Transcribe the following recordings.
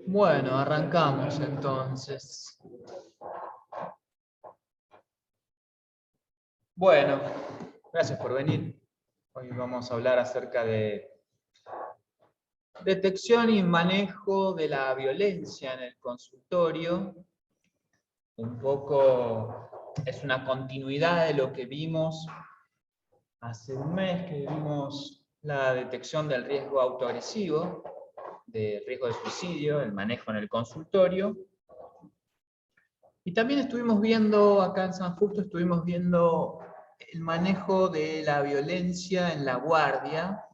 Bueno, arrancamos entonces. Bueno, gracias por venir. Hoy vamos a hablar acerca de detección y manejo de la violencia en el consultorio. Un poco es una continuidad de lo que vimos hace un mes, que vimos la detección del riesgo autoagresivo, del riesgo de suicidio, el manejo en el consultorio. Y también estuvimos viendo, acá en San Justo, estuvimos viendo el manejo de la violencia en la guardia.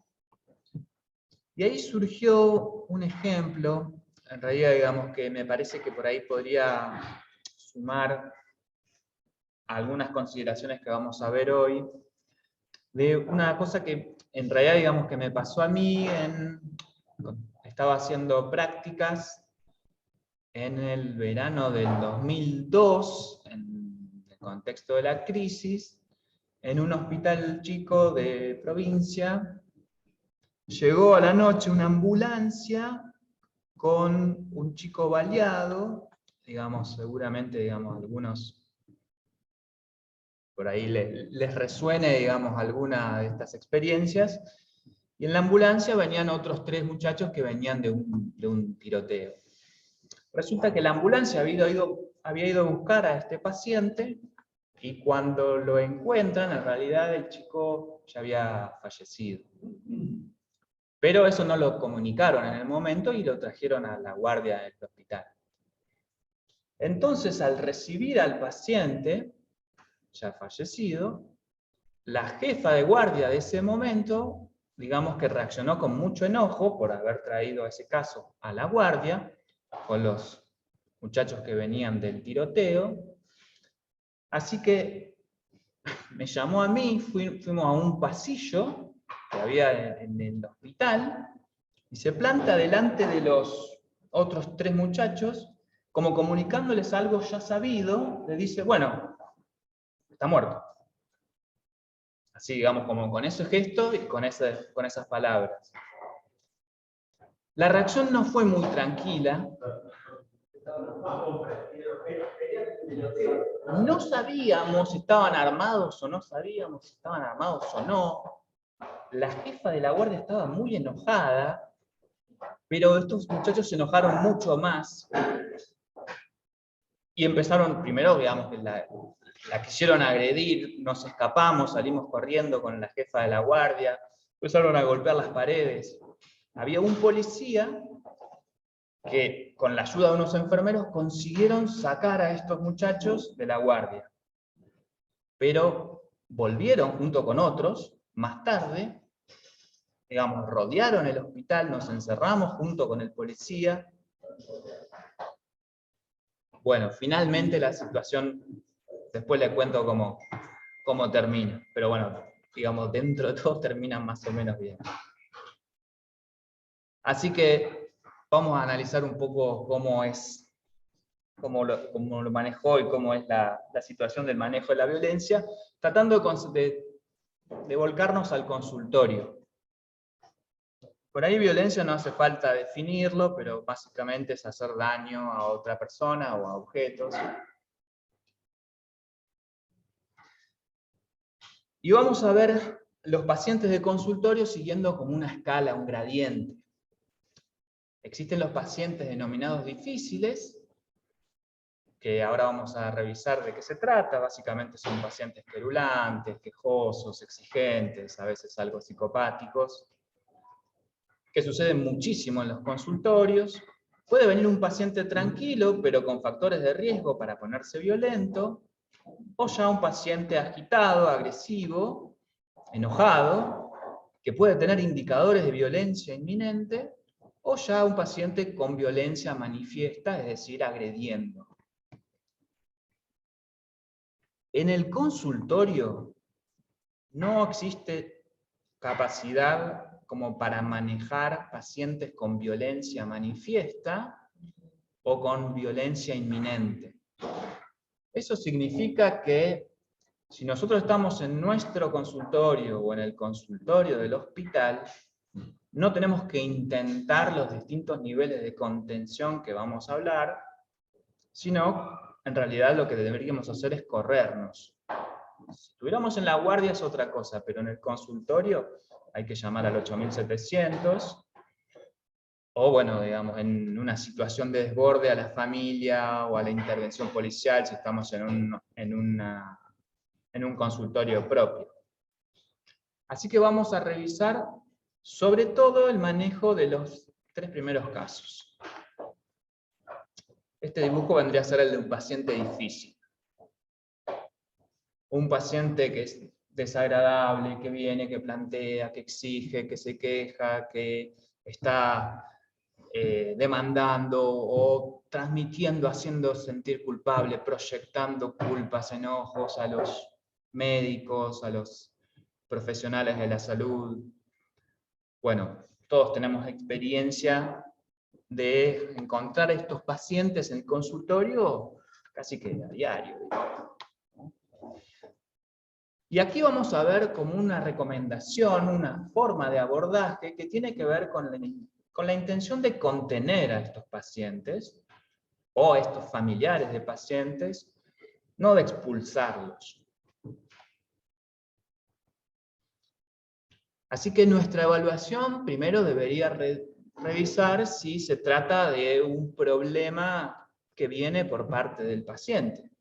Y ahí surgió un ejemplo, en realidad digamos que me parece que por ahí podría sumar algunas consideraciones que vamos a ver hoy, de una cosa que en realidad digamos que me pasó a mí, estaba haciendo prácticas en el verano del 2002, en el contexto de la crisis, en un hospital chico de provincia. Llegó a la noche una ambulancia con un chico baleado, digamos, seguramente, digamos, algunos por ahí les resuene, digamos, alguna de estas experiencias, y en la ambulancia venían otros 3 muchachos que venían de un tiroteo. Resulta que la ambulancia había ido a buscar a este paciente, y cuando lo encuentran, en realidad el chico ya había fallecido. Pero eso no lo comunicaron en el momento y lo trajeron a la guardia del hospital. Entonces, al recibir al paciente, ya fallecido, la jefa de guardia de ese momento, digamos que reaccionó con mucho enojo por haber traído ese caso a la guardia, con los muchachos que venían del tiroteo. Así que me llamó a mí, fuimos a un pasillo que había en el hospital, y se planta delante de los otros 3 muchachos, como comunicándoles algo ya sabido, le dice, bueno, está muerto. Así, digamos, como con ese gesto y con esas palabras. La reacción no fue muy tranquila. No sabíamos si estaban armados o no sabíamos si estaban armados o no. La jefa de la guardia estaba muy enojada, pero estos muchachos se enojaron mucho más y empezaron, primero, digamos, que la quisieron agredir, nos escapamos, salimos corriendo con la jefa de la guardia, empezaron a golpear las paredes. Había un policía que, con la ayuda de unos enfermeros, consiguieron sacar a estos muchachos de la guardia. Pero volvieron junto con otros, más tarde, digamos, rodearon el hospital, nos encerramos junto con el policía. Bueno, finalmente la situación, después les cuento cómo termina, pero bueno, digamos, dentro de todo termina más o menos bien. Así que vamos a analizar un poco cómo lo manejó y cómo es la situación del manejo de la violencia, tratando de volcarnos al consultorio. Por ahí violencia no hace falta definirlo, pero básicamente es hacer daño a otra persona o a objetos. Y vamos a ver los pacientes de consultorio siguiendo como una escala, un gradiente. Existen los pacientes denominados difíciles, que ahora vamos a revisar de qué se trata. Básicamente son pacientes querulantes, quejosos, exigentes, a veces algo psicopáticos, que suceden muchísimo en los consultorios. Puede venir un paciente tranquilo, pero con factores de riesgo para ponerse violento, o ya un paciente agitado, agresivo, enojado, que puede tener indicadores de violencia inminente, o ya un paciente con violencia manifiesta, es decir, agrediendo. En el consultorio no existe capacidad como para manejar pacientes con violencia manifiesta o con violencia inminente. Eso significa que Si nosotros estamos en nuestro consultorio o en el consultorio del hospital, no tenemos que intentar los distintos niveles de contención que vamos a hablar, sino en realidad lo que deberíamos hacer es corrernos. Si estuviéramos en la guardia es otra cosa, pero en el consultorio hay que llamar al 8700, o bueno, digamos, en una situación de desborde a la familia o a la intervención policial si estamos en un consultorio propio. Así que vamos a revisar sobre todo el manejo de los 3 primeros casos. Este dibujo vendría a ser el de un paciente difícil. Un paciente que es desagradable, que viene, que plantea, que exige, que se queja, que está demandando o transmitiendo, haciendo sentir culpable, proyectando culpas, enojos a los médicos, a los profesionales de la salud. Bueno, todos tenemos experiencia de encontrar estos pacientes en el consultorio casi que a diario. Y aquí vamos a ver como una recomendación, una forma de abordaje que tiene que ver con la intención de contener a estos pacientes o a estos familiares de pacientes, no de expulsarlos. Así que nuestra evaluación primero debería revisar si se trata de un problema que viene por parte del paciente.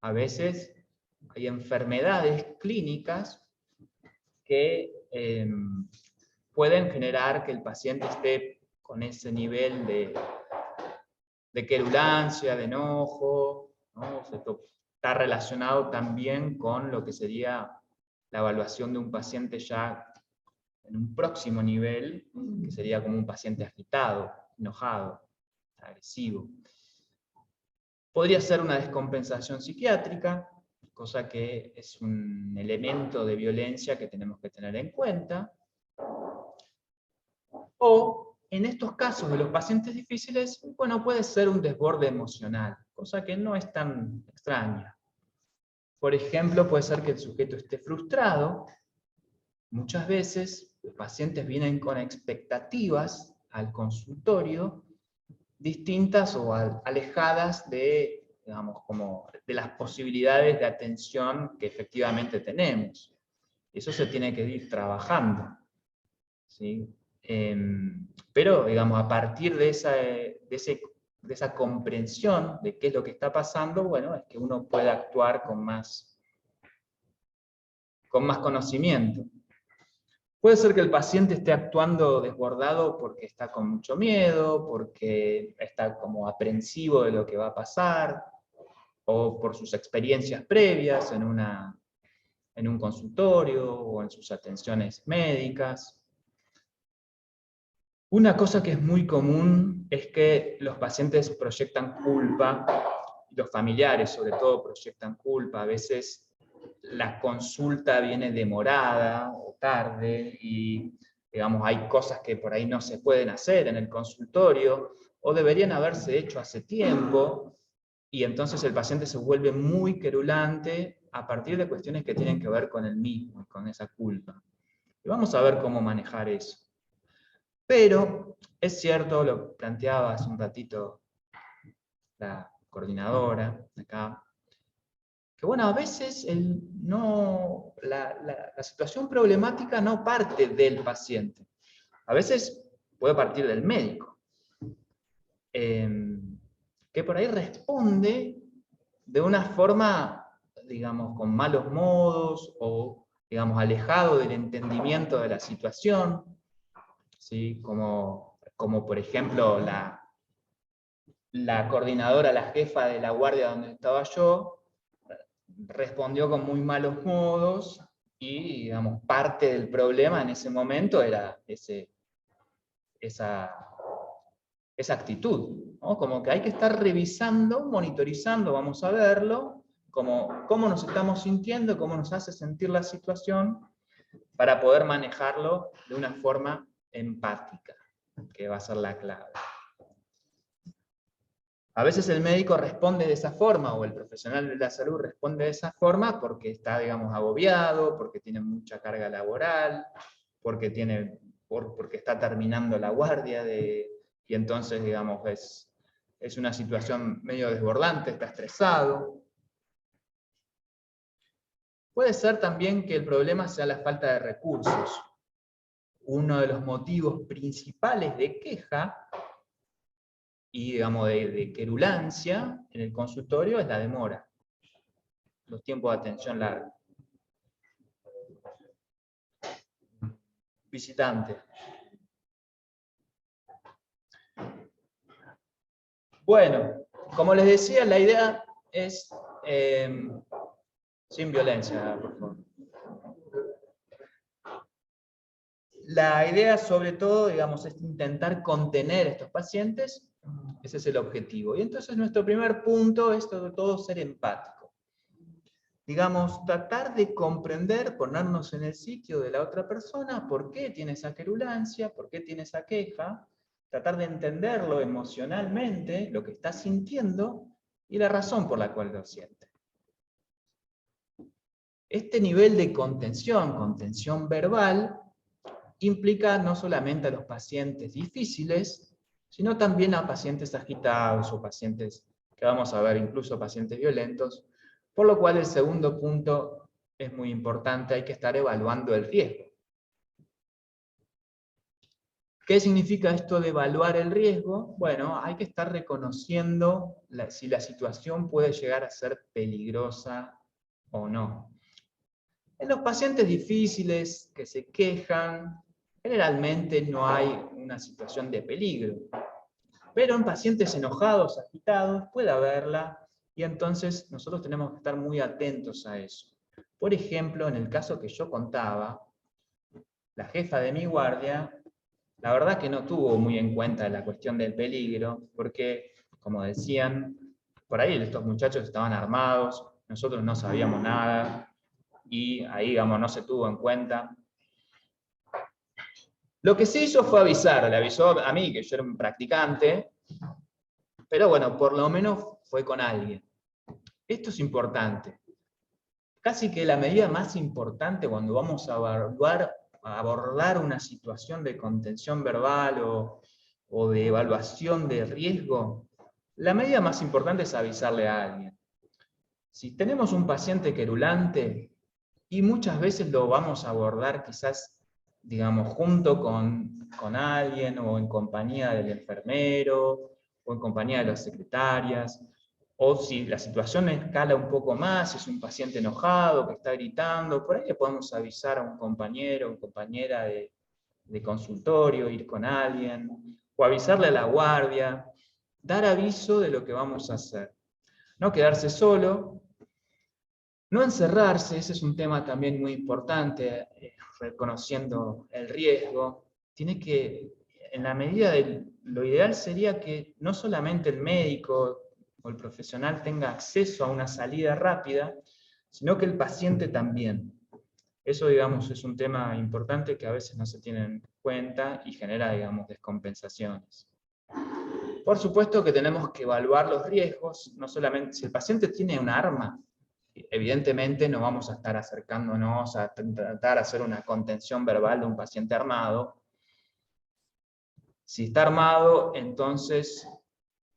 A veces hay enfermedades clínicas que pueden generar que el paciente esté con ese nivel de querulancia, de enojo, ¿no? Está relacionado también con lo que sería la evaluación de un paciente ya en un próximo nivel, que sería como un paciente agitado, enojado, agresivo. Podría ser una descompensación psiquiátrica, cosa que es un elemento de violencia que tenemos que tener en cuenta. O, en estos casos de los pacientes difíciles, bueno, puede ser un desborde emocional, cosa que no es tan extraña. Por ejemplo, puede ser que el sujeto esté frustrado. Muchas veces los pacientes vienen con expectativas al consultorio distintas o alejadas de, digamos, como de las posibilidades de atención que efectivamente tenemos. Eso se tiene que ir trabajando, ¿sí? Pero, digamos, a partir de esa comprensión de qué es lo que está pasando, bueno, es que uno puede actuar con más conocimiento. Puede ser que el paciente esté actuando desbordado porque está con mucho miedo, porque está como aprensivo de lo que va a pasar, o por sus experiencias previas en un consultorio o en sus atenciones médicas. Una cosa que es muy común es que los pacientes proyectan culpa, los familiares sobre todo proyectan culpa, a veces la consulta viene demorada o tarde y, digamos, hay cosas que por ahí no se pueden hacer en el consultorio o deberían haberse hecho hace tiempo y entonces el paciente se vuelve muy querulante a partir de cuestiones que tienen que ver con él mismo, con esa culpa. Y vamos a ver cómo manejar eso. Pero es cierto, lo planteaba hace un ratito la coordinadora acá, que bueno, a veces la situación problemática no parte del paciente. A veces puede partir del médico, que por ahí responde de una forma, digamos, con malos modos o, digamos, alejado del entendimiento de la situación, ¿sí? Como por ejemplo la coordinadora, la jefa de la guardia donde estaba yo, respondió con muy malos modos y, digamos, parte del problema en ese momento era esa actitud, ¿no? Como que hay que estar revisando, monitorizando, vamos a verlo, cómo nos estamos sintiendo, cómo nos hace sentir la situación, para poder manejarlo de una forma empática, que va a ser la clave. A veces el médico responde de esa forma, o el profesional de la salud responde de esa forma porque está, digamos, agobiado, porque tiene mucha carga laboral, porque está terminando la guardia, y entonces, digamos, es una situación medio desbordante, está estresado. Puede ser también que el problema sea la falta de recursos. Uno de los motivos principales de queja y, digamos, de querulancia en el consultorio es la demora, los tiempos de atención largos. Visitante. Bueno, como les decía, la idea es sin violencia, por favor. La idea, sobre todo, digamos, es intentar contener a estos pacientes. Ese es el objetivo. Y entonces nuestro primer punto es sobre todo ser empático. Digamos, tratar de comprender, ponernos en el sitio de la otra persona, por qué tiene esa querulancia, por qué tiene esa queja, tratar de entenderlo emocionalmente, lo que está sintiendo, y la razón por la cual lo siente. Este nivel de contención verbal, implica no solamente a los pacientes difíciles, sino también a pacientes agitados o pacientes que vamos a ver, incluso pacientes violentos, por lo cual el segundo punto es muy importante, hay que estar evaluando el riesgo. ¿Qué significa esto de evaluar el riesgo? Bueno, hay que estar reconociendo si la situación puede llegar a ser peligrosa o no. En los pacientes difíciles que se quejan, generalmente no hay una situación de peligro. Pero en pacientes enojados, agitados, puede haberla, y entonces nosotros tenemos que estar muy atentos a eso. Por ejemplo, en el caso que yo contaba, la jefa de mi guardia, la verdad que no tuvo muy en cuenta la cuestión del peligro, porque, como decían, por ahí estos muchachos estaban armados, nosotros no sabíamos nada, y ahí, digamos, no se tuvo en cuenta. Lo que se hizo fue avisar, le avisó a mí, que yo era un practicante, pero bueno, por lo menos fue con alguien. Esto es importante. Casi que la medida más importante cuando vamos a abordar una situación de contención verbal o de evaluación de riesgo, la medida más importante es avisarle a alguien. Si tenemos un paciente querulante, y muchas veces lo vamos a abordar quizás, digamos, junto con alguien, o en compañía del enfermero, o en compañía de las secretarias, o si la situación escala un poco más, es un paciente enojado que está gritando, por ahí le podemos avisar a un compañero o compañera de consultorio, ir con alguien, o avisarle a la guardia, dar aviso de lo que vamos a hacer. No quedarse solo, no encerrarse, ese es un tema también muy importante, reconociendo el riesgo. Tiene que, en la medida de lo ideal sería que no solamente el médico o el profesional tenga acceso a una salida rápida, sino que el paciente también. Eso, digamos, es un tema importante que a veces no se tiene en cuenta y genera, digamos, descompensaciones. Por supuesto que tenemos que evaluar los riesgos, no solamente si el paciente tiene un arma, evidentemente no vamos a estar acercándonos a tratar de hacer una contención verbal de un paciente armado. Si está armado, entonces,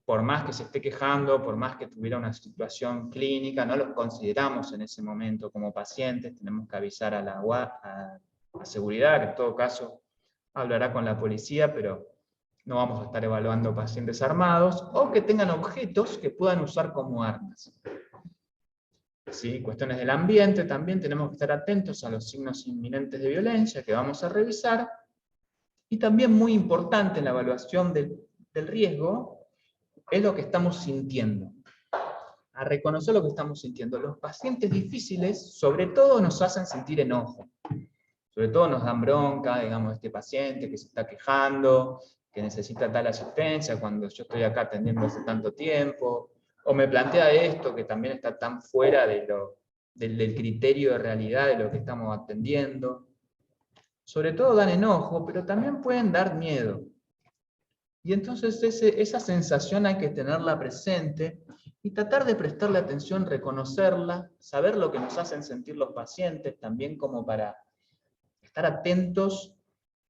por más que se esté quejando, por más que tuviera una situación clínica, no los consideramos en ese momento como pacientes, tenemos que avisar a la seguridad, que en todo caso hablará con la policía, pero no vamos a estar evaluando pacientes armados, o que tengan objetos que puedan usar como armas. ¿Sí? Cuestiones del ambiente, también tenemos que estar atentos a los signos inminentes de violencia que vamos a revisar, y también muy importante en la evaluación del riesgo, es lo que estamos sintiendo. A reconocer lo que estamos sintiendo. Los pacientes difíciles, sobre todo, nos hacen sentir enojo. Sobre todo nos dan bronca, digamos, este paciente que se está quejando, que necesita tal asistencia, cuando yo estoy acá atendiendo hace tanto tiempo, o me plantea esto que también está tan fuera del criterio de realidad de lo que estamos atendiendo. Sobre todo dan enojo, pero también pueden dar miedo. Y entonces esa sensación hay que tenerla presente y tratar de prestarle atención, reconocerla, saber lo que nos hacen sentir los pacientes, también como para estar atentos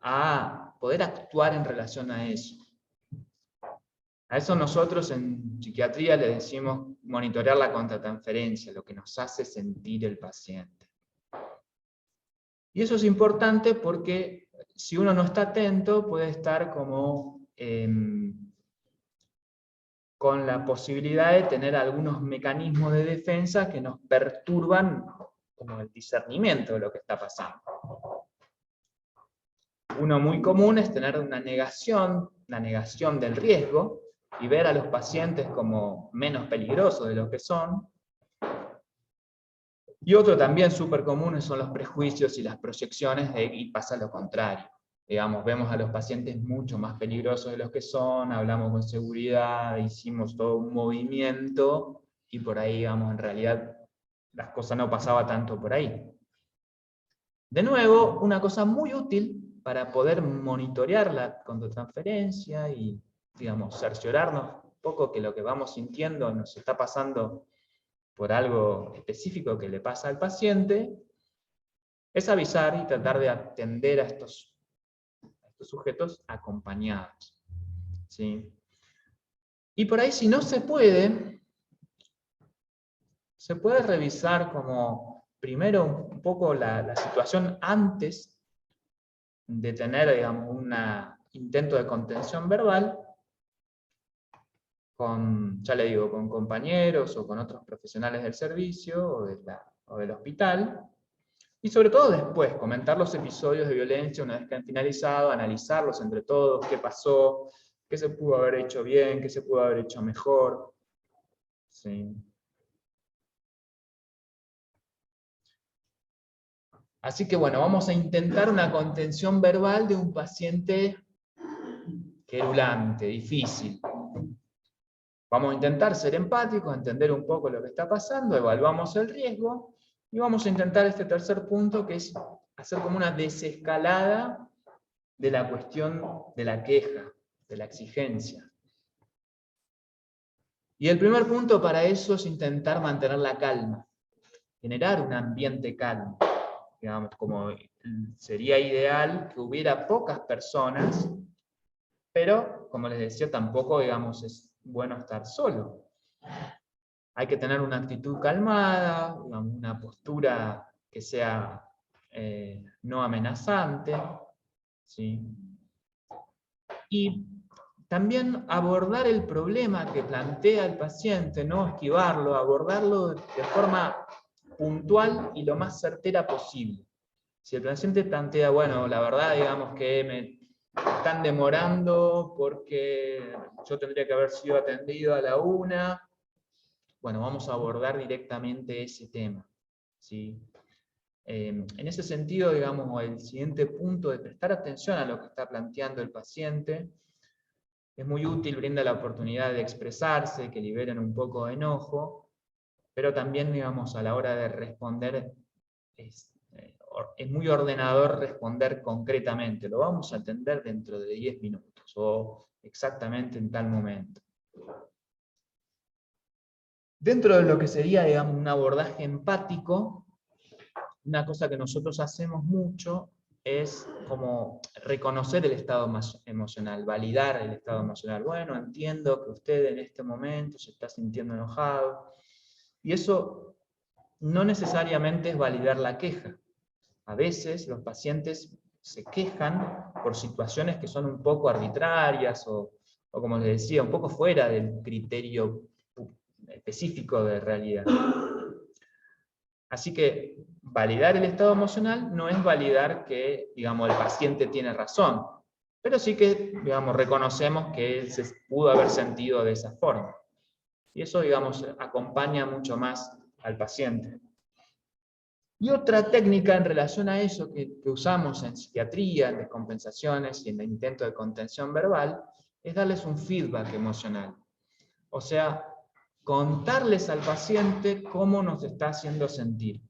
a poder actuar en relación a eso. A eso nosotros en psiquiatría le decimos monitorear la contratransferencia, lo que nos hace sentir el paciente. Y eso es importante porque si uno no está atento puede estar como con la posibilidad de tener algunos mecanismos de defensa que nos perturban como el discernimiento de lo que está pasando. Uno muy común es tener una negación del riesgo, y ver a los pacientes como menos peligrosos de lo que son. Y otro también súper común son los prejuicios y las proyecciones, y pasa lo contrario. Digamos, vemos a los pacientes mucho más peligrosos de los que son, hablamos con seguridad, hicimos todo un movimiento, y por ahí, digamos, en realidad las cosas no pasaban tanto por ahí. De nuevo, una cosa muy útil para poder monitorear la contratransferencia y, digamos, cerciorarnos un poco que lo que vamos sintiendo nos está pasando por algo específico que le pasa al paciente, es avisar y tratar de atender a estos sujetos acompañados. ¿Sí? Y por ahí, si no se puede revisar como primero un poco la situación antes de tener, digamos, un intento de contención verbal, ya le digo, con compañeros o con otros profesionales del servicio o del hospital, y sobre todo después, comentar los episodios de violencia una vez que han finalizado, analizarlos entre todos, qué pasó, qué se pudo haber hecho bien, qué se pudo haber hecho mejor. ¿Sí? Así que bueno, vamos a intentar una contención verbal de un paciente querulante, difícil. Vamos a intentar ser empáticos, entender un poco lo que está pasando, evaluamos el riesgo, y vamos a intentar este tercer punto, que es hacer como una desescalada de la cuestión de la queja, de la exigencia. Y el primer punto para eso es intentar mantener la calma, generar un ambiente calmo. Digamos, como sería ideal que hubiera pocas personas, pero, como les decía, tampoco, digamos, es bueno estar solo. Hay que tener una actitud calmada, una postura que sea no amenazante, ¿sí? Y también abordar el problema que plantea el paciente, no esquivarlo, abordarlo de forma puntual y lo más certera posible. Si el paciente plantea, bueno, la verdad, digamos que me están demorando porque yo tendría que haber sido atendido a la 1, bueno, vamos a abordar directamente ese tema, ¿sí? En ese sentido, digamos, el siguiente punto de prestar atención a lo que está planteando el paciente es muy útil, brinda la oportunidad de expresarse, que liberen un poco de enojo, pero también, digamos, a la hora de responder, es muy ordenador responder concretamente. Lo vamos a atender dentro de 10 minutos, o exactamente en tal momento. Dentro de lo que sería, digamos, un abordaje empático, una cosa que nosotros hacemos mucho es como reconocer el estado emocional, validar el estado emocional. Bueno, entiendo que usted en este momento se está sintiendo enojado, y eso no necesariamente es validar la queja. A veces los pacientes se quejan por situaciones que son un poco arbitrarias o como les decía, un poco fuera del criterio específico de realidad. Así que validar el estado emocional no es validar que, digamos, el paciente tiene razón, pero sí que, digamos, reconocemos que él se pudo haber sentido de esa forma. Y eso, digamos, acompaña mucho más al paciente. Y otra técnica en relación a eso que usamos en psiquiatría, en descompensaciones y en el intento de contención verbal, es darles un feedback emocional. O sea, contarles al paciente cómo nos está haciendo sentir.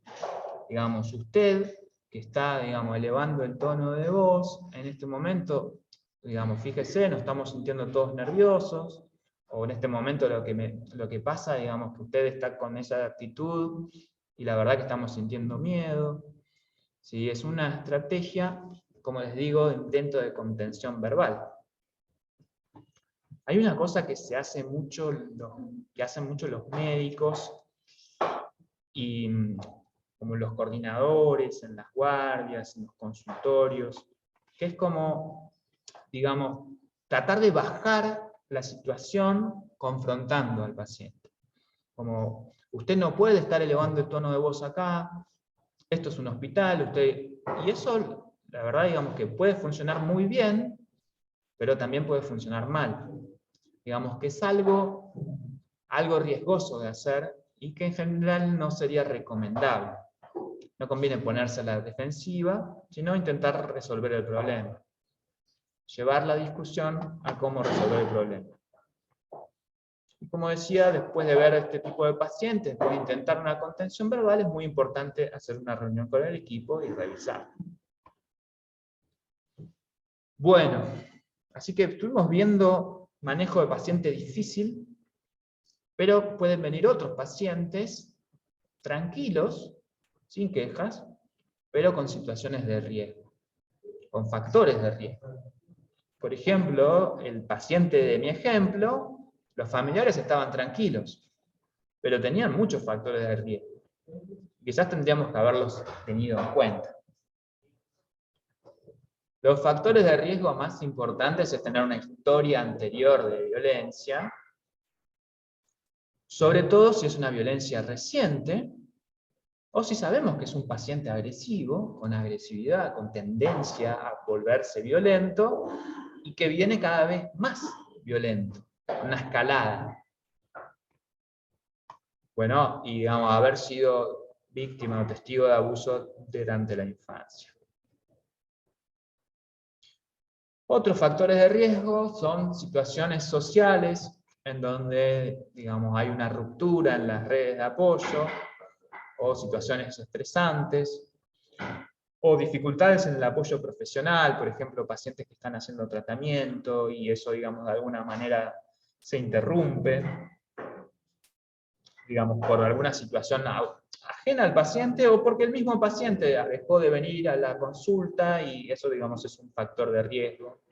Digamos, usted, que está, digamos, elevando el tono de voz, en este momento digamos, fíjese, nos estamos sintiendo todos nerviosos, o en este momento lo que pasa, digamos, que usted está con esa actitud, y la verdad que estamos sintiendo miedo. ¿Sí? Es una estrategia, como les digo, de intento de contención verbal. Hay una cosa que se hace mucho, que hacen mucho los médicos, y como los coordinadores, en las guardias, en los consultorios, que es como, digamos, tratar de bajar la situación confrontando al paciente. Como, usted no puede estar elevando el tono de voz acá, esto es un hospital, y eso, la verdad, digamos que puede funcionar muy bien, pero también puede funcionar mal. Digamos que es algo riesgoso de hacer y que en general no sería recomendable. No conviene ponerse a la defensiva, sino intentar resolver el problema. Llevar la discusión a cómo resolver el problema. Y como decía, después de ver este tipo de pacientes, después de intentar una contención verbal, es muy importante hacer una reunión con el equipo y revisar. Bueno, así que estuvimos viendo manejo de paciente difícil, pero pueden venir otros pacientes tranquilos, sin quejas, pero con situaciones de riesgo, con factores de riesgo. Por ejemplo, el paciente de mi ejemplo, los familiares estaban tranquilos, pero tenían muchos factores de riesgo. Quizás tendríamos que haberlos tenido en cuenta. Los factores de riesgo más importantes es tener una historia anterior de violencia, sobre todo si es una violencia reciente, o si sabemos que es un paciente agresivo, con agresividad, con tendencia a volverse violento, y que viene cada vez más violento, una escalada. Bueno, y digamos, haber sido víctima o testigo de abuso durante la infancia. Otros factores de riesgo son situaciones sociales, en donde, digamos, hay una ruptura en las redes de apoyo, o situaciones estresantes, o dificultades en el apoyo profesional, por ejemplo, pacientes que están haciendo tratamiento, y eso, digamos, de alguna manera se interrumpe, digamos, por alguna situación ajena al paciente, o porque el mismo paciente dejó de venir a la consulta, y eso, digamos, es un factor de riesgo,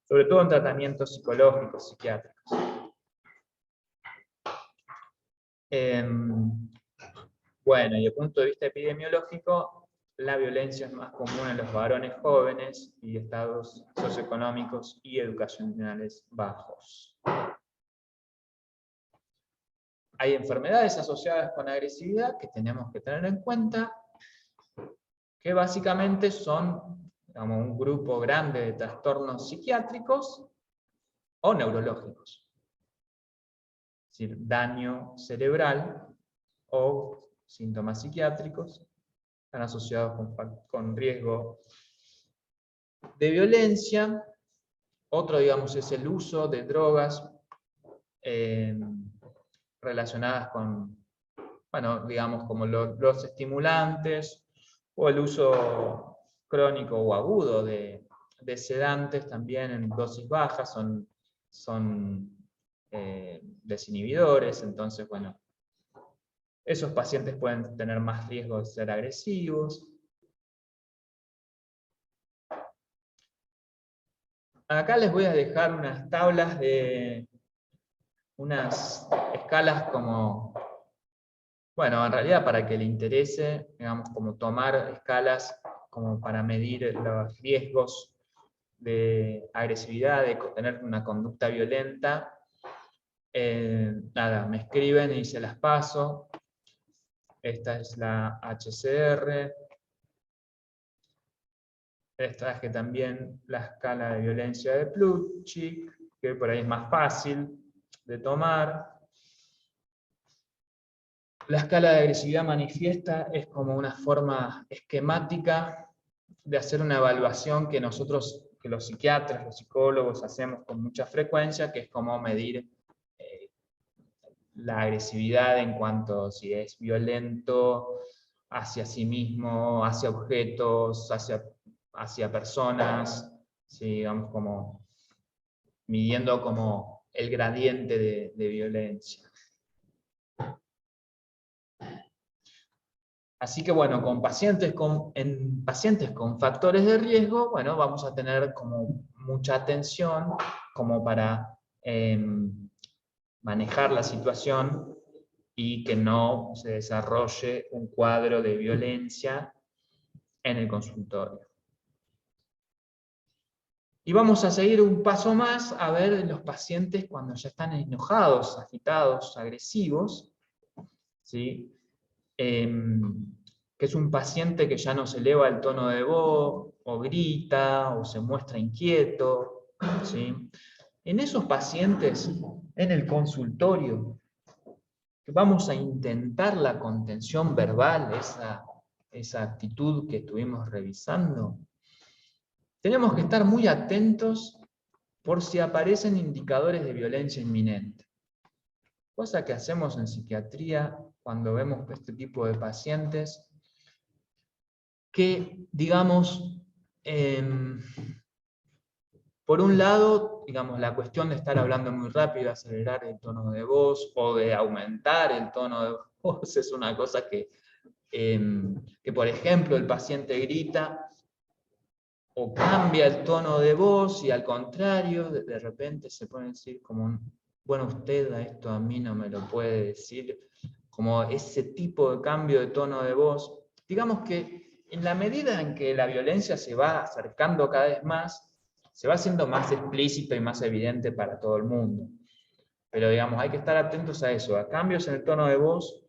sobre todo en tratamientos psicológicos, psiquiátricos. Bueno, y desde el punto de vista epidemiológico, la violencia es más común en los varones jóvenes y estados socioeconómicos y educacionales bajos. Hay enfermedades asociadas con agresividad que tenemos que tener en cuenta, que básicamente son, digamos, un grupo grande de trastornos psiquiátricos o neurológicos. Es decir, daño cerebral o síntomas psiquiátricos están asociados con riesgo de violencia. Otro, digamos, es el uso de drogas relacionadas con, bueno, digamos, como los estimulantes, o el uso crónico o agudo de sedantes también en dosis bajas, son desinhibidores. Entonces, bueno, esos pacientes pueden tener más riesgo de ser agresivos. Acá les voy a dejar unas tablas de unas escalas como, bueno, en realidad para que le interese, digamos, como tomar escalas como para medir los riesgos de agresividad, de tener una conducta violenta. Nada, me escriben y se las paso. Esta es la HCR. Les traje también la escala de violencia de Plutchik, que por ahí es más fácil de tomar. La escala de agresividad manifiesta es como una forma esquemática de hacer una evaluación que nosotros, que los psiquiatras, los psicólogos hacemos con mucha frecuencia, que es como medir la agresividad en cuanto a si es violento hacia sí mismo, hacia objetos, hacia personas, ¿sí? Digamos, como midiendo como el gradiente de violencia. Así que bueno, en pacientes con factores de riesgo, bueno, vamos a tener como mucha atención como para manejar la situación y que no se desarrolle un cuadro de violencia en el consultorio. Y vamos a seguir un paso más a ver los pacientes cuando ya están enojados, agitados, agresivos, ¿sí? Que es un paciente que ya no se eleva el tono de voz, o grita, o se muestra inquieto, ¿sí? En esos pacientes, en el consultorio, vamos a intentar la contención verbal, esa actitud que estuvimos revisando. Tenemos que estar muy atentos por si aparecen indicadores de violencia inminente. Cosa que hacemos en psiquiatría cuando vemos este tipo de pacientes que, digamos, por un lado, digamos, la cuestión de estar hablando muy rápido, acelerar el tono de voz o de aumentar el tono de voz es una cosa que por ejemplo, el paciente grita o cambia el tono de voz y al contrario, de repente se pone a decir como, bueno, usted a esto a mí no me lo puede decir, como ese tipo de cambio de tono de voz. Digamos que en la medida en que la violencia se va acercando cada vez más, se va haciendo más explícito y más evidente para todo el mundo. Pero digamos, hay que estar atentos a eso, a cambios en el tono de voz,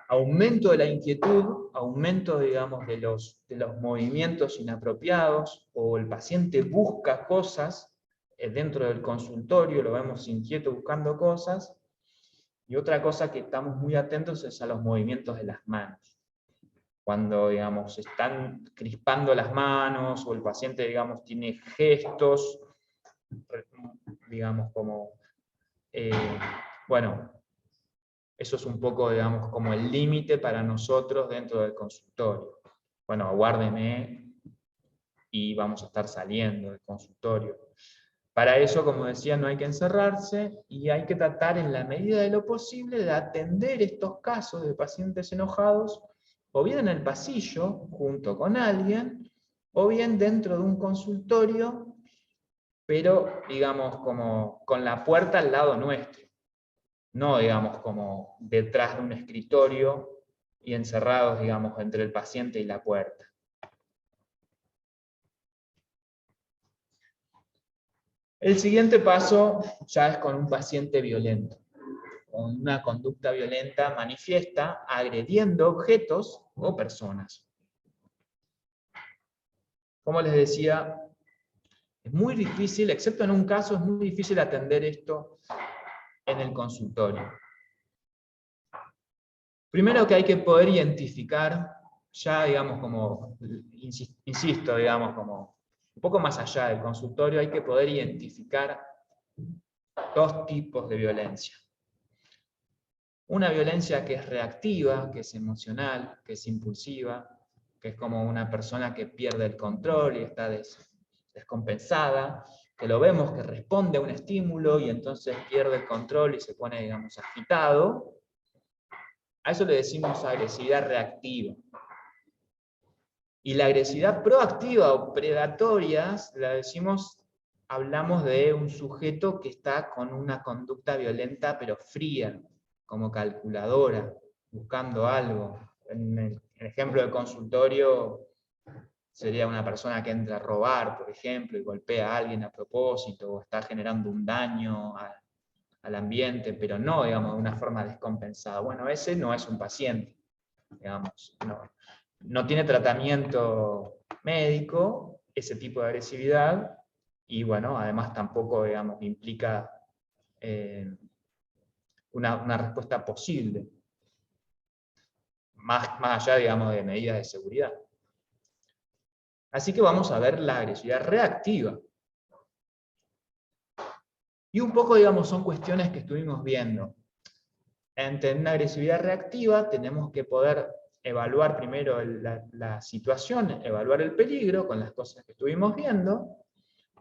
aumento de la inquietud, aumento, digamos, de los movimientos inapropiados, o el paciente busca cosas dentro del consultorio, lo vemos inquieto buscando cosas, y otra cosa que estamos muy atentos es a los movimientos de las manos. Cuando, digamos, están crispando las manos, o el paciente, digamos, tiene gestos, digamos, como, bueno, eso es un poco, digamos, como el límite para nosotros dentro del consultorio. Bueno, aguárdeme y vamos a estar saliendo del consultorio. Para eso, como decía, no hay que encerrarse y hay que tratar en la medida de lo posible de atender estos casos de pacientes enojados, o bien en el pasillo, junto con alguien, o bien dentro de un consultorio, pero, digamos, como con la puerta al lado nuestro. No, digamos, como detrás de un escritorio y encerrados, digamos, entre el paciente y la puerta. El siguiente paso ya es con un paciente violento, con una conducta violenta manifiesta, agrediendo objetos o personas. Como les decía, es muy difícil, excepto en un caso, es muy difícil atender esto en el consultorio. Primero que hay que poder identificar, ya digamos como, insisto, digamos como un poco más allá del consultorio, hay que poder identificar dos tipos de violencia. Una violencia que es reactiva, que es emocional, que es impulsiva, que es como una persona que pierde el control y está descompensada, que lo vemos que responde a un estímulo y entonces pierde el control y se pone, digamos, agitado. A eso le decimos agresividad reactiva. Y la agresividad proactiva o predatoria, la decimos, hablamos de un sujeto que está con una conducta violenta pero fría, como calculadora, buscando algo. En el ejemplo del consultorio sería una persona que entra a robar, por ejemplo, y golpea a alguien a propósito, o está generando un daño al ambiente, pero no, digamos, de una forma descompensada. Bueno, ese no es un paciente, digamos, no tiene tratamiento médico ese tipo de agresividad, y bueno, además tampoco, digamos, implica una respuesta posible, más allá, digamos, de medidas de seguridad. Así que vamos a ver la agresividad reactiva. Y un poco, digamos, son cuestiones que estuvimos viendo. Ante una agresividad reactiva tenemos que poder evaluar primero la situación, evaluar el peligro con las cosas que estuvimos viendo,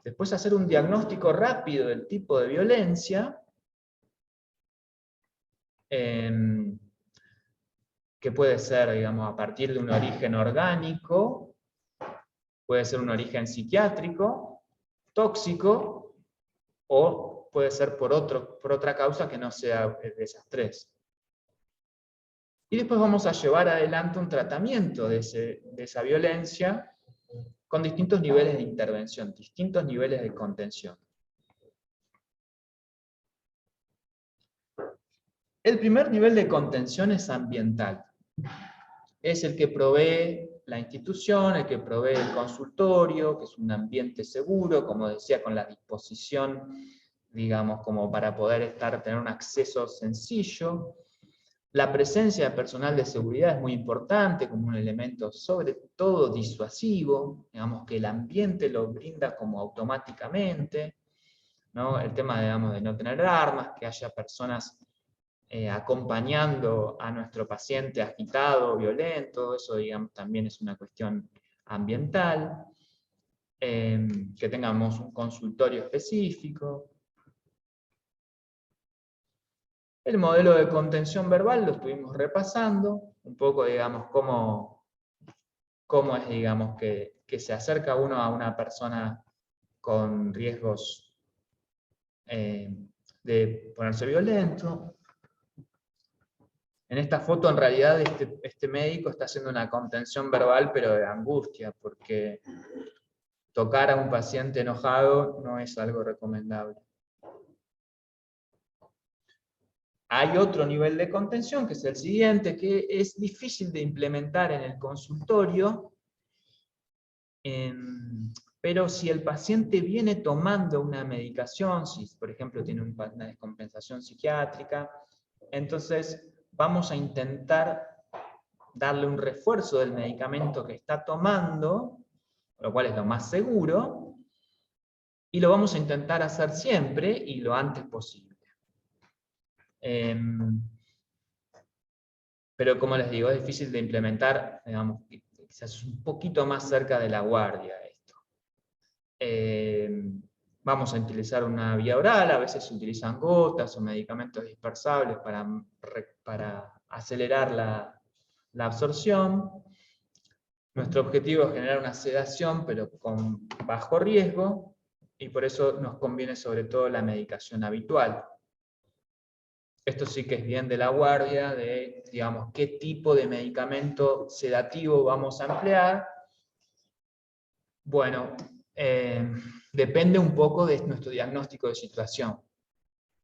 Después hacer un diagnóstico rápido del tipo de violencia, que puede ser, digamos, a partir de un origen orgánico, puede ser un origen psiquiátrico, tóxico, o puede ser por otra causa que no sea de esas tres. Y después vamos a llevar adelante un tratamiento de esa violencia con distintos niveles de intervención, distintos niveles de contención. El primer nivel de contención es ambiental. Es el que provee la institución, el que provee el consultorio, que es un ambiente seguro, como decía, con la disposición, digamos, como para poder tener un acceso sencillo. La presencia de personal de seguridad es muy importante como un elemento sobre todo disuasivo, digamos que el ambiente lo brinda como automáticamente, ¿no? El tema, digamos, de no tener armas, que haya personas acompañando a nuestro paciente agitado, violento, eso digamos también es una cuestión ambiental, que tengamos un consultorio específico. El modelo de contención verbal lo estuvimos repasando, un poco, digamos, cómo es, digamos, que se acerca uno a una persona con riesgos de ponerse violento. En esta foto, en realidad, este médico está haciendo una contención verbal, pero de angustia, porque tocar a un paciente enojado no es algo recomendable. Hay otro nivel de contención, que es el siguiente, que es difícil de implementar en el consultorio, pero si el paciente viene tomando una medicación, si por ejemplo tiene una descompensación psiquiátrica, entonces vamos a intentar darle un refuerzo del medicamento que está tomando, lo cual es lo más seguro, y lo vamos a intentar hacer siempre y lo antes posible. Pero como les digo, es difícil de implementar, digamos, quizás un poquito más cerca de la guardia esto. Vamos a utilizar una vía oral, a veces se utilizan gotas o medicamentos dispersables para acelerar la absorción. Nuestro objetivo es generar una sedación, pero con bajo riesgo, y por eso nos conviene sobre todo la medicación habitual. Esto sí que es bien de la guardia, de, digamos, qué tipo de medicamento sedativo vamos a emplear. Bueno, depende un poco de nuestro diagnóstico de situación.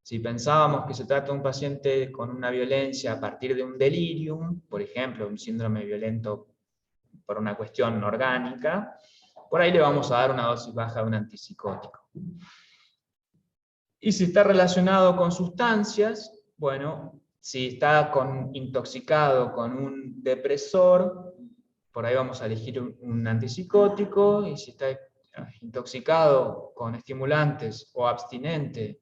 Si pensábamos que se trata de un paciente con una violencia a partir de un delirium, por ejemplo, un síndrome violento por una cuestión orgánica, por ahí le vamos a dar una dosis baja de un antipsicótico. Y si está relacionado con sustancias, bueno, si está intoxicado con un depresor, por ahí vamos a elegir un antipsicótico, y si está intoxicado con estimulantes o abstinente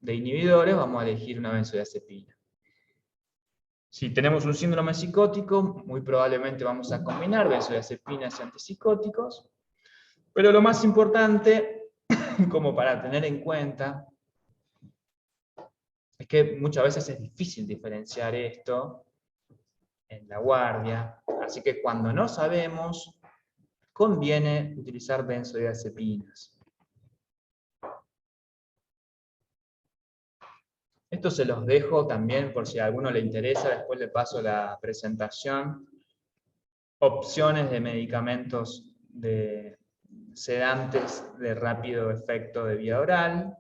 de inhibidores, vamos a elegir una benzodiazepina. Si tenemos un síndrome psicótico, muy probablemente vamos a combinar benzodiazepinas y antipsicóticos, pero lo más importante, como para tener en cuenta, es que muchas veces es difícil diferenciar esto en la guardia, así que cuando no sabemos, conviene utilizar benzodiazepinas. Esto se los dejo también por si a alguno le interesa, después le paso la presentación. Opciones de medicamentos sedantes de rápido efecto de vía oral.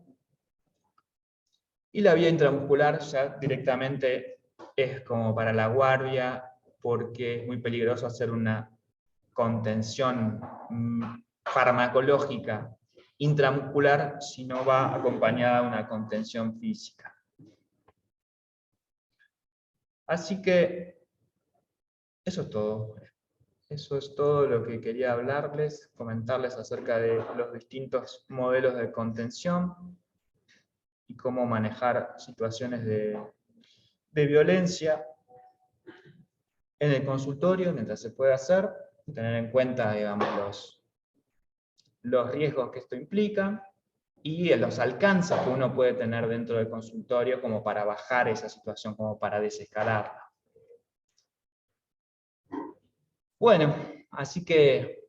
Y la vía intramuscular ya directamente es como para la guardia, porque es muy peligroso hacer una contención farmacológica intramuscular si no va acompañada de una contención física. Así que eso es todo. Eso es todo lo que quería hablarles, comentarles acerca de los distintos modelos de contención y cómo manejar situaciones de violencia en el consultorio mientras se puede hacer, tener en cuenta, digamos, los riesgos que esto implica y los alcances que uno puede tener dentro del consultorio como para bajar esa situación, como para desescalarla. Bueno, así que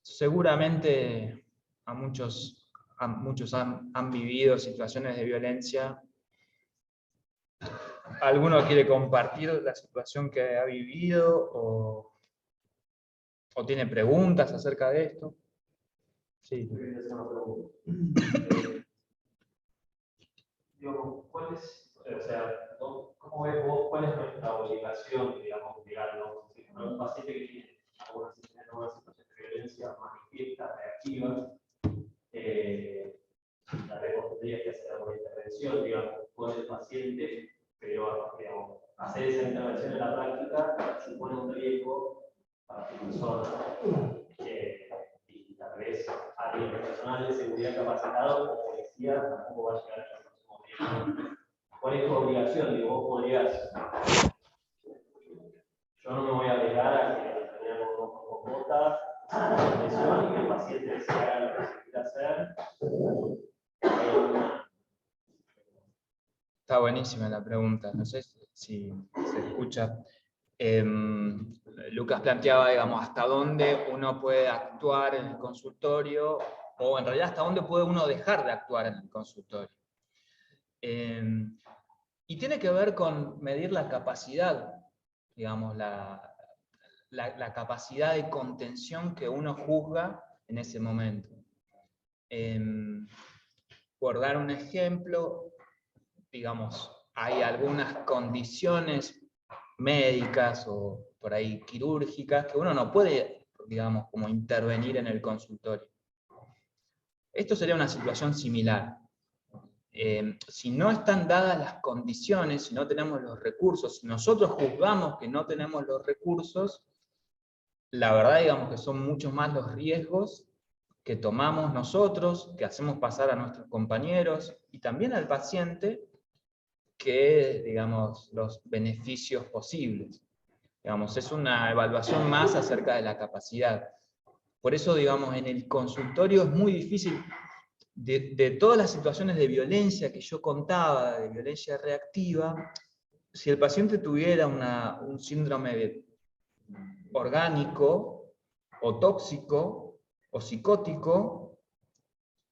seguramente muchos han vivido situaciones de violencia. ¿Alguno quiere compartir la situación que ha vivido o tiene preguntas acerca de esto? Sí. ¿Cómo ves vos? ¿Cuál es nuestra obligación, digamos, legal, ¿no? Si un paciente que tiene alguna situación de violencia manifiesta, reactiva, la vez tendría que hacer alguna intervención, digamos, con el paciente, pero digamos, hacer esa intervención en la práctica supone un riesgo para la persona. Y tal vez alguien personal de seguridad capacitado o policía tampoco va a llegar a ese próximo riesgo. ¿Cuál es tu obligación? Digo, vos podrías. Yo no me voy a arriesgar a que terminemos con botas, lesión y que el paciente se haga lo que se quiera hacer. Está buenísima la pregunta, no sé si se escucha. Lucas planteaba, digamos, hasta dónde uno puede actuar en el consultorio, o en realidad hasta dónde puede uno dejar de actuar en el consultorio. Y tiene que ver con medir la capacidad, digamos, la capacidad de contención que uno juzga en ese momento. Por dar un ejemplo, digamos, hay algunas condiciones médicas o por ahí quirúrgicas que uno no puede, digamos, como intervenir en el consultorio. Esto sería una situación similar. Si no están dadas las condiciones, si no tenemos los recursos, si nosotros juzgamos que no tenemos los recursos, la verdad, digamos que son muchos más los riesgos que tomamos nosotros, que hacemos pasar a nuestros compañeros y también al paciente, que, digamos, los beneficios posibles. Digamos, es una evaluación más acerca de la capacidad. Por eso, digamos, en el consultorio es muy difícil, de todas las situaciones de violencia que yo contaba, de violencia reactiva, si el paciente tuviera un síndrome orgánico, o tóxico, o psicótico,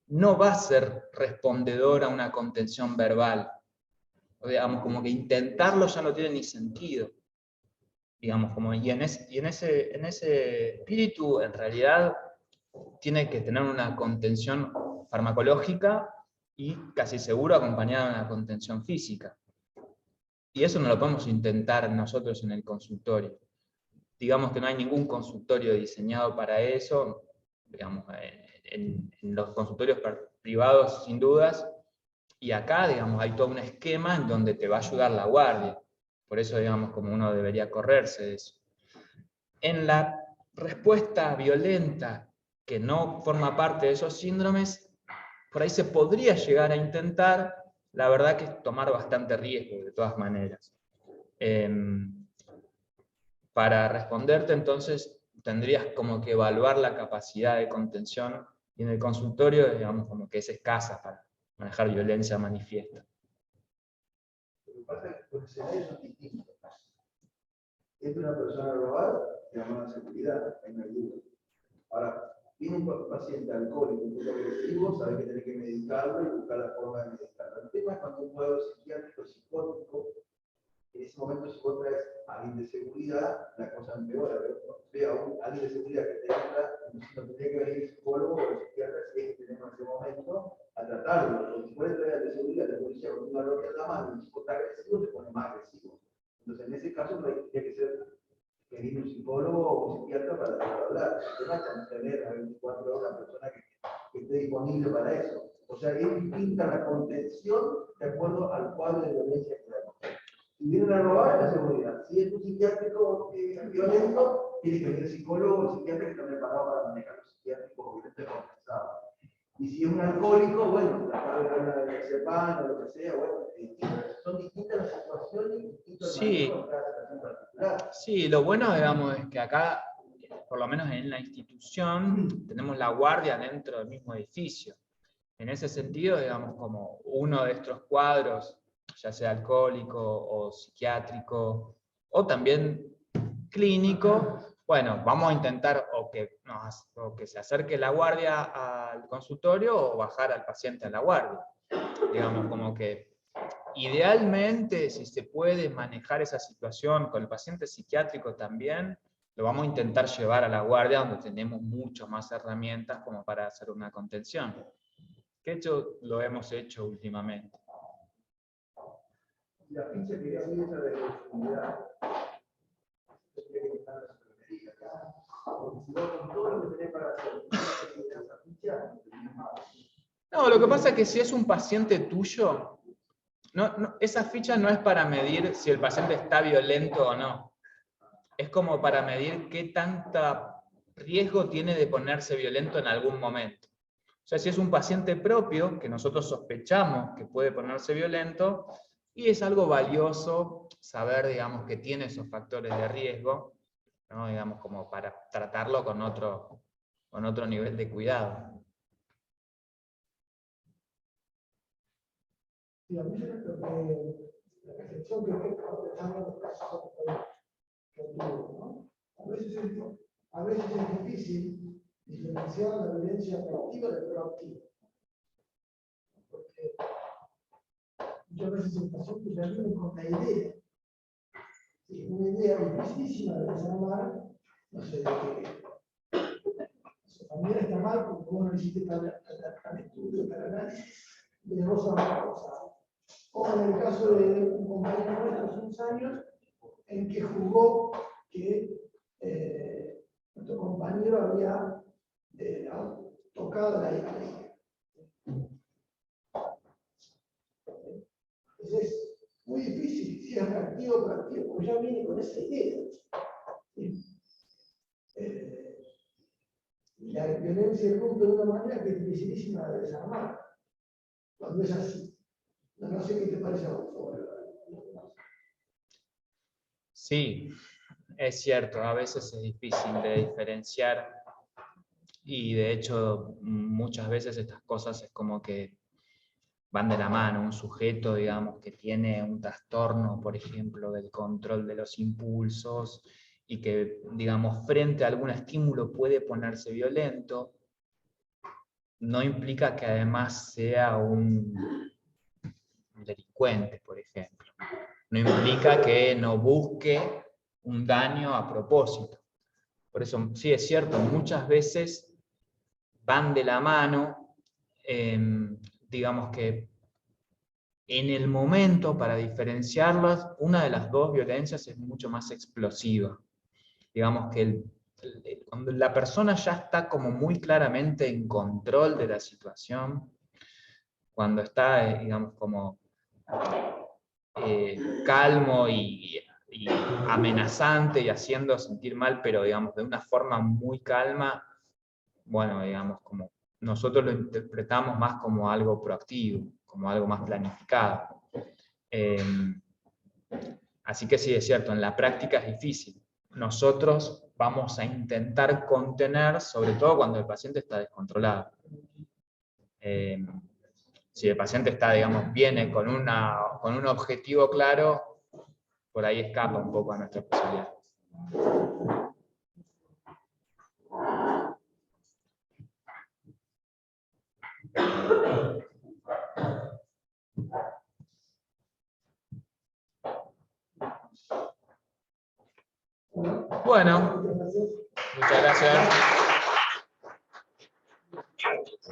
no va a ser respondedor a una contención verbal. O digamos, como que intentarlo ya no tiene ni sentido. Digamos, como, y en ese espíritu, en realidad, tiene que tener una contención farmacológica y casi seguro acompañada de una contención física. Y eso no lo podemos intentar nosotros en el consultorio. Digamos que no hay ningún consultorio diseñado para eso. Digamos, en los consultorios privados, sin dudas, y acá, digamos, hay todo un esquema en donde te va a ayudar la guardia. Por eso, digamos, como uno debería correrse de eso. En la respuesta violenta que no forma parte de esos síndromes, por ahí se podría llegar a intentar, la verdad que es tomar bastante riesgo, de todas maneras. Para responderte, entonces, tendrías como que evaluar la capacidad de contención, y en el consultorio, digamos, como que es escasa para manejar violencia manifiesta. Lo que pasa es que los escenarios son distintos. Entra una persona a robar, te llama la seguridad, hay una ayuda. Ahora, viene un paciente alcohólico, un poco agresivo, sabes que tenés que medicarlo y buscar la forma de medicarlo. El tema es cuando un cuadro psiquiátrico, psicótico, en ese momento, si vos traes a alguien de seguridad, la cosa empeora. Ve a alguien de seguridad que te entra, entonces no tendría que venir el psicólogo o el psiquiatra si es que tenemos en ese momento a tratarlo. Porque si puedes traer de seguridad, la policía con una ropa en la mano, el chico está agresivo, se pone más agresivo. Entonces, en ese caso, tendría que ser venir un psicólogo o un psiquiatra para hablar. El tema es tener a 24 horas una persona que esté disponible para eso. O sea, es distinta la contención de acuerdo al cuadro de violencia que hay. Si vienen a robar, es la seguridad. Si es un psiquiátrico violento, tiene que venir el psicólogo o el psiquiatra que está preparado para manejar los psiquiátricos violentos compensados. Y si es un alcohólico, bueno, tratar de hablar de Cepán o lo que sea, bueno, son distintas las situaciones y distintos Sí. manejos de cada situación particular. Sí, lo bueno, digamos, es que acá por lo menos en la institución, tenemos la guardia dentro del mismo edificio. En ese sentido, digamos, como uno de estos cuadros, ya sea alcohólico o psiquiátrico, o también clínico, bueno, vamos a intentar o que se acerque la guardia al consultorio o bajar al paciente a la guardia. Digamos, como que idealmente, si se puede manejar esa situación con el paciente psiquiátrico también, lo vamos a intentar llevar a la guardia, donde tenemos muchas más herramientas como para hacer una contención. Que hecho lo hemos hecho últimamente. La ficha que ya voy a de la comunidad, tendría que estar en la enfermería acá, porque si vos con todo lo que tenés para hacer, esa ficha, no tenés más. No, lo que pasa es que si es un paciente tuyo, esa ficha no es para medir si el paciente está violento o no. Es como para medir qué tanto riesgo tiene de ponerse violento en algún momento. O sea, si es un paciente propio, que nosotros sospechamos que puede ponerse violento, y es algo valioso saber, digamos, que tiene esos factores de riesgo, ¿no? Digamos, como para tratarlo con otro nivel de cuidado. Sí, a mí la reflexión que me están dando casos que tuvo, ¿no? A veces es difícil diferenciar la violencia proactiva de proactiva. Porque muchas veces el paciente ya viene con la idea. Y una idea dificilísima de desarmar, no sé, de que su familia está mal porque vos no hiciste tal estudio, tal análisis, de vos a otra cosa. O en el caso de un compañero nuestro hace unos años, en que jugó que nuestro compañero había tocado la hija. Entonces es muy difícil si es reactivo o proactivo, porque ya viene con esa idea. ¿Sí? Y la violencia irrumpe de una manera que es dificilísima de desarmar, cuando es así. No sé qué te parece a vos. Sí, es cierto, a veces es difícil de diferenciar y de hecho muchas veces estas cosas es como que van de la mano. Un sujeto, digamos, que tiene un trastorno, por ejemplo, del control de los impulsos y que, digamos, frente a algún estímulo puede ponerse violento, no implica que además sea un delincuente, por ejemplo. No implica que no busque un daño a propósito. Por eso, sí es cierto, muchas veces van de la mano, digamos que en el momento, para diferenciarlas, una de las dos violencias es mucho más explosiva. Digamos que cuando la persona ya está como muy claramente en control de la situación, cuando está, digamos, como calmo y amenazante y haciendo sentir mal, pero digamos de una forma muy calma, bueno, digamos, como nosotros lo interpretamos más como algo proactivo, como algo más planificado. Así que sí, es cierto, en la práctica es difícil. Nosotros vamos a intentar contener, sobre todo cuando el paciente está descontrolado. Si el paciente está, digamos, viene con un objetivo claro, por ahí escapa un poco a nuestra posibilidad. Bueno, muchas gracias.